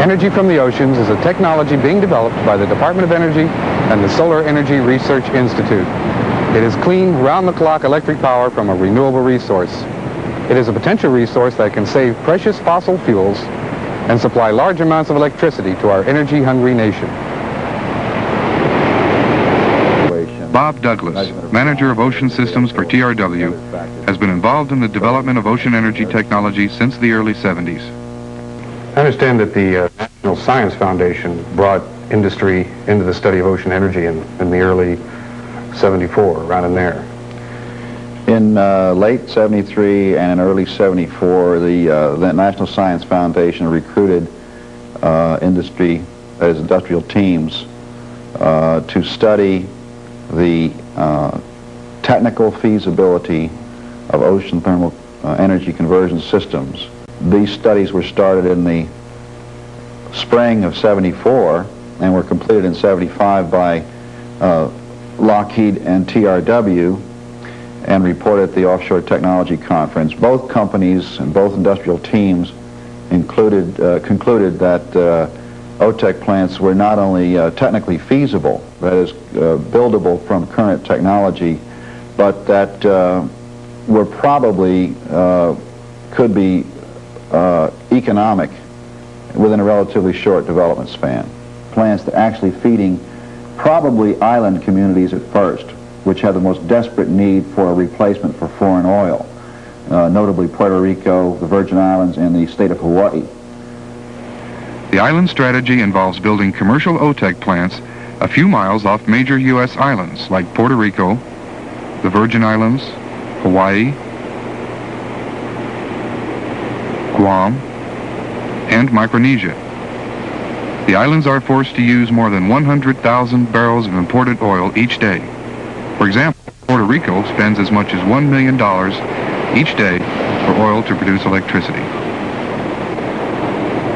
Energy from the oceans is a technology being developed by the Department of Energy and the Solar Energy Research Institute. It is clean, round-the-clock electric power from a renewable resource. It is a potential resource that can save precious fossil fuels and supply large amounts of electricity to our energy-hungry nation. Bob Douglas, manager of ocean systems for TRW, has been involved in the development of ocean energy technology since the early 70s. I understand that the National Science Foundation brought industry into the study of ocean energy in the early 74, around in there. In late 73 and in early 74, the National Science Foundation recruited industrial teams to study the technical feasibility of ocean thermal energy conversion systems. These studies were started in the spring of 74 and were completed in 75 by Lockheed and TRW and reported at the Offshore Technology Conference. Both companies and both industrial teams concluded that OTEC plants were not only technically feasible, that is, buildable from current technology, but that were probably could be economic within a relatively short development span. Plants that actually feeding probably island communities at first, which have the most desperate need for a replacement for foreign oil, notably Puerto Rico, the Virgin Islands, and the state of Hawaii. The island strategy involves building commercial OTEC plants a few miles off major U.S. islands like Puerto Rico, the Virgin Islands, Hawaii, Guam, and Micronesia. The islands are forced to use more than 100,000 barrels of imported oil each day. For example, Puerto Rico spends as much as $1 million each day for oil to produce electricity.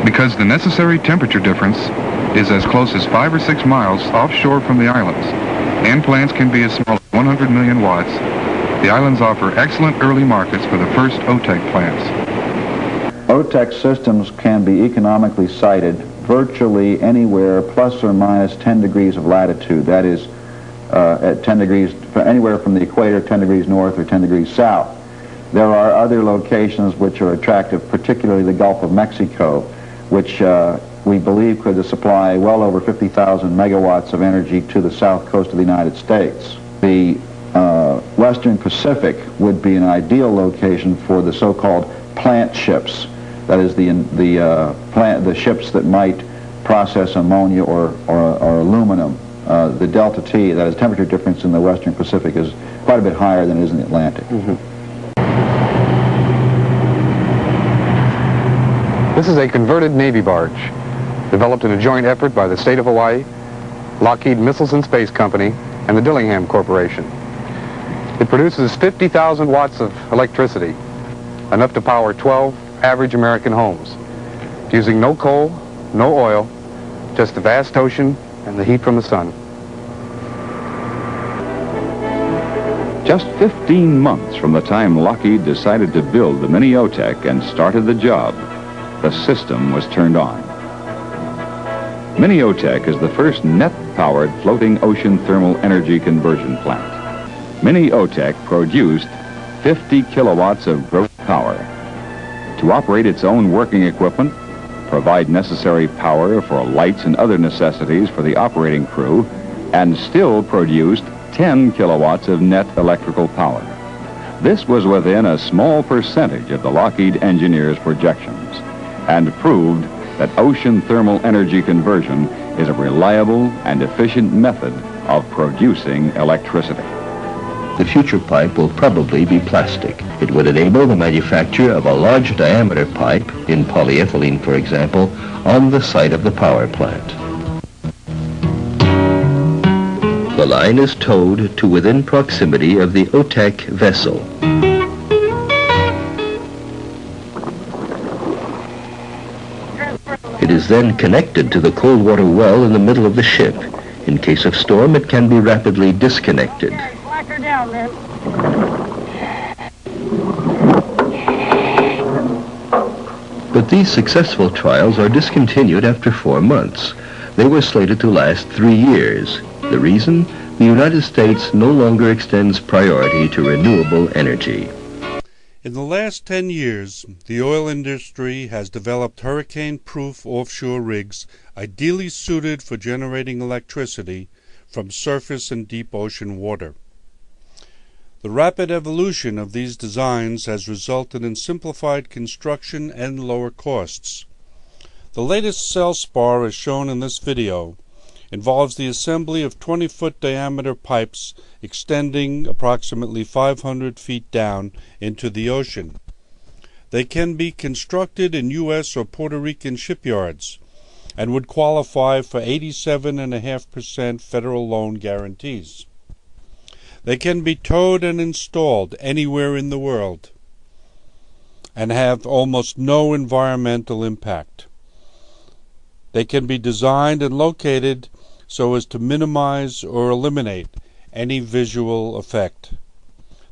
Because the necessary temperature difference is as close as 5 or 6 miles offshore from the islands, and plants can be as small as 100 million watts, the islands offer excellent early markets for the first OTEC plants. OTEC systems can be economically sited virtually anywhere plus or minus 10 degrees of latitude. That is, at 10 degrees, anywhere from the equator, 10 degrees north or 10 degrees south. There are other locations which are attractive, particularly the Gulf of Mexico, which we believe could supply well over 50,000 megawatts of energy to the south coast of the United States. The Western Pacific would be an ideal location for the so-called plant ships. That is, the ships that might process ammonia or aluminum. The delta T, that is, temperature difference in the Western Pacific, is quite a bit higher than it is in the Atlantic. This is a converted Navy barge, developed in a joint effort by the state of Hawaii, Lockheed Missiles and Space Company, and the Dillingham Corporation. It produces 50,000 watts of electricity, enough to power 12 average American homes, using no coal, no oil, just the vast ocean and the heat from the sun. Just 15 months from the time Lockheed decided to build the mini OTEC and started the job, the system was turned on. Mini OTEC is the first net-powered floating ocean thermal energy conversion plant. Mini OTEC produced 50 kilowatts of gross power. To operate its own working equipment, provide necessary power for lights and other necessities for the operating crew, and still produced 10 kilowatts of net electrical power. This was within a small percentage of the Lockheed engineers' projections, and proved that ocean thermal energy conversion is a reliable and efficient method of producing electricity. The future pipe will probably be plastic. It would enable the manufacture of a large diameter pipe, in polyethylene for example, on the site of the power plant. The line is towed to within proximity of the OTEC vessel. It is then connected to the cold water well in the middle of the ship. In case of storm, it can be rapidly disconnected. Slack her down, man. But these successful trials are discontinued after 4 months. They were slated to last 3 years. The reason? The United States no longer extends priority to renewable energy. In the last 10 years, the oil industry has developed hurricane-proof offshore rigs ideally suited for generating electricity from surface and deep ocean water. The rapid evolution of these designs has resulted in simplified construction and lower costs. The latest cell spar, as shown in this video, involves the assembly of 20-foot diameter pipes extending approximately 500 feet down into the ocean. They can be constructed in U.S. or Puerto Rican shipyards and would qualify for 87.5% federal loan guarantees. They can be towed and installed anywhere in the world and have almost no environmental impact. They can be designed and located so as to minimize or eliminate any visual effect.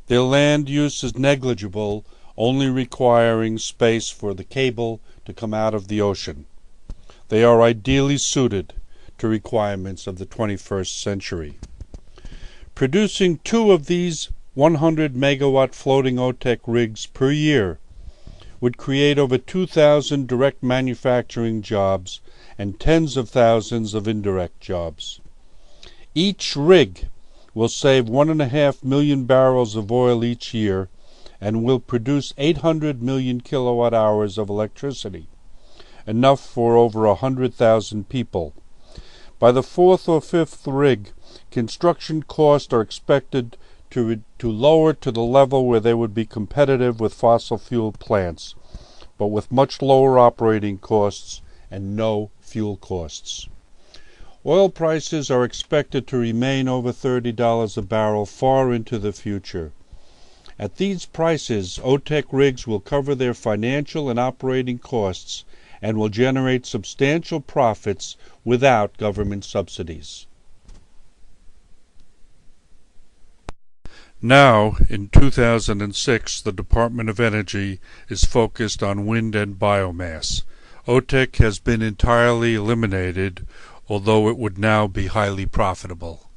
Their land use is negligible, only requiring space for the cable to come out of the ocean. They are ideally suited to requirements of the 21st century. Producing 2 of these 100 megawatt floating OTEC rigs per year would create over 2,000 direct manufacturing jobs and tens of thousands of indirect jobs. Each rig will save 1.5 million barrels of oil each year and will produce 800 million kilowatt hours of electricity, enough for over 100,000 people. By the 4th or 5th rig, construction costs are expected to lower to the level where they would be competitive with fossil fuel plants, but with much lower operating costs and no fuel costs. Oil prices are expected to remain over $30 a barrel far into the future. At these prices, OTEC rigs will cover their financial and operating costs and will generate substantial profits without government subsidies. Now, in 2006, the Department of Energy is focused on wind and biomass. OTEC has been entirely eliminated, although it would now be highly profitable.